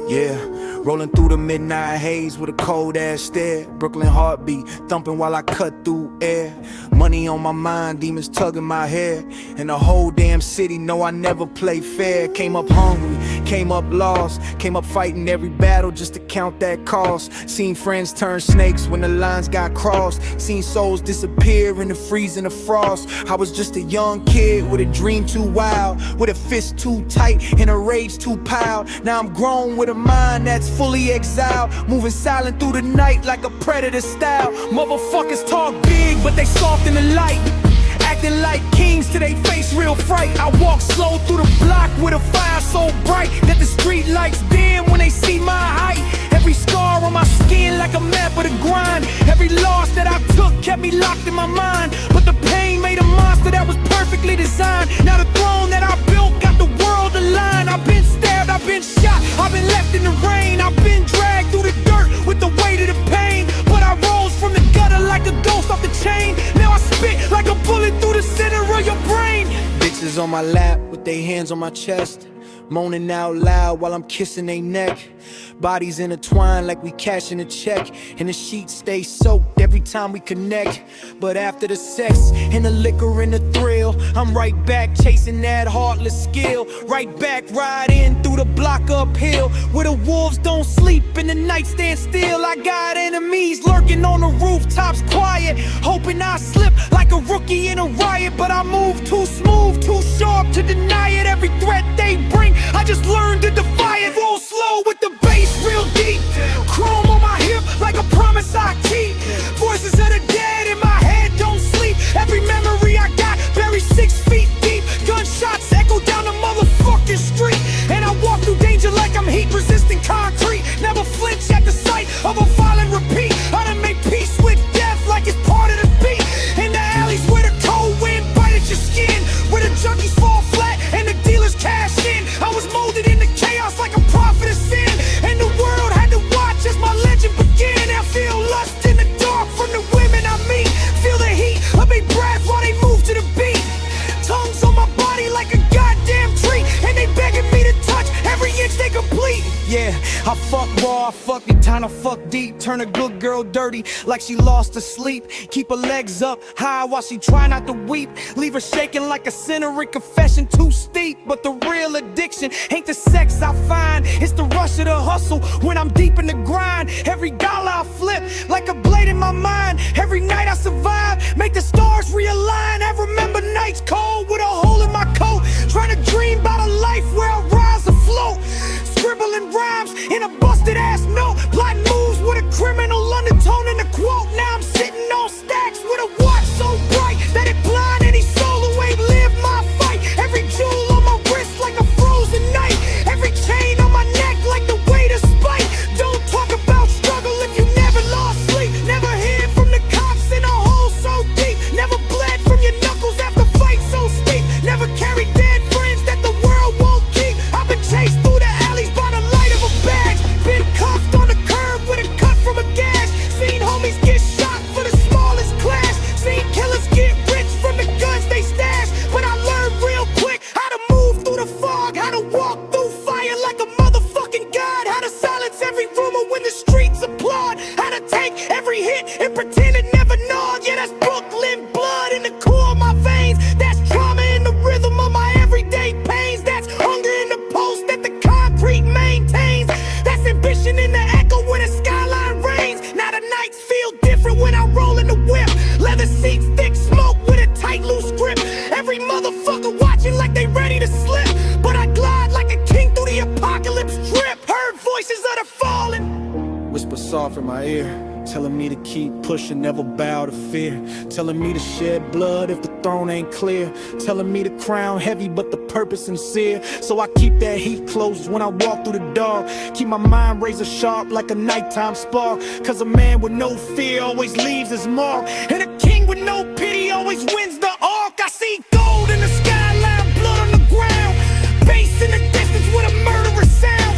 Yeah, rolling through the midnight haze with a cold ass stare. Brooklyn heartbeat thumping while I cut through air. Money on my mind, demons tugging my hair. And the whole damn city know I never play fair. Came up hungry, came up lost, came up fighting every battle just to count that cost. Seen friends turn snakes when the lines got crossed. Seen souls disappear in the freezing of frost. I was just a young kid with a dream too wild, with a fist too tight and a rage too piled. Now I'm grown with a mind that's fully exiled, moving silent through the night like a predator style. Motherfuckers talk big, but they soft in the light, acting like kings till they face real fright. I walk slow through the block with a fire so bright that the street lights dim when they see my height. Every scar on my skin like a map of the grind. Every loss that I took kept me locked in my mind, but the pain made a monster that was perfectly designed. Now the throne that I built got the world aligned. I've been stabbed, I've been shot, I've been left in the rain. I've been dragged through the dirt with the weight of the pain, but I rose from the gutter like a ghost off the chain. Now I spit like a bullet through the center of your brain. Bitches on my lap with their hands on my chest, moaning out loud while I'm kissing their neck. Bodies intertwined like we cashing a check, and the sheets stay soaked every time we connect. But after the sex and the liquor and the thrill, I'm right back chasing that heartless skill. Right back riding through the block uphill, where the wolves don't sleep and the night stand still. I got enemies lurking on the rooftops quiet, hoping I slip like a rookie in a riot. But I move too smooth, too sharp to deny it. Every threat they bring, I just learned to defy it. Roll slow with the bass real deep, chrome on my hip like a promise I keep. Voices of the dead in my head don't sleep. Every memory I got buried 6 feet deep. Gunshots echo down the motherfucking street, and I walk through danger like I'm heat resistant concrete. Never flinch at the sight of a violent repeat. I done made peace with death like it's part of the beat. In the alleys where the cold wind bite at your skin, where the junkies fall flat and the dealers cash in. I was molded into chaos like a prophet of sin, and the world had to watch as my legend began. I feel lust in the dark from the women I meet, feel the heat of their breath while they move to the beat. Tongues on my body like a goddamn tree, and they begging me to touch every inch they complete. Yeah, I fuck raw, I fuck it, time to fuck deep. Turn a good girl dirty like she lost her sleep. Keep her legs up high while she try not to weep. Leave her shaking like a sinner in confession too steep. But the real addiction ain't the sex I find, it's the rush of the hustle when I'm deep in the grind. Every dollar I flip like a blade in my mind. Every night I survive, make the stars realign. I remember nights cold with a hole in my coat, trying to dream about a life where I rise afloat. Scribbling rhymes in a busted ass note, plotting moves with a criminal undertone in the quote. Now I'm sitting on stacks with a watch so bright that it blind any soul who ain't lived my fight. Every jewel on my wrist like a frozen night, every chain on my neck like the weight of spite. Don't talk about struggle if you never lost sleep, never hid from the cops in a hole so deep, never bled from your knuckles after fights so steep, never carried dead friends that the world won't keep. I've been chased through the alleys by the light of a badge, been cuffed on the curb with a cut from a gash, seen homies get shot for the smallest clash, seen killers get rich from the guns they stash. But I learned real quick how to move through the fog, how to walk through fire like a motherfucking god, how to silence every rumor when the streets applaud, how to take every hit and pretend it never gnawed. Yeah, that's Brooklyn blood in the core of my veins, that's trauma in the rhythm of my everyday pains, that's hunger in the post that the concrete maintains, that's ambition in the echo when the skyline rains. Now the nights feel different when I roll in the whip, leather seats, thick smoke with a tight loose grip. Every motherfucker watching like they ready to slip, but I glide like a king through the apocalypse drip. Heard voices of the fallen whisper soft in my ear, telling me to keep pushing, never bow to fear, telling me to shed blood if the throne ain't clear, telling me to crown heavy but the purpose sincere. So I keep that heat close when I walk through the dark, keep my mind razor sharp like a nighttime spark, cause a man with no fear always leaves his mark, and a king with no pity always wins the ark. I see gold in the skyline, blood on the ground, bass in the distance with a murderous sound,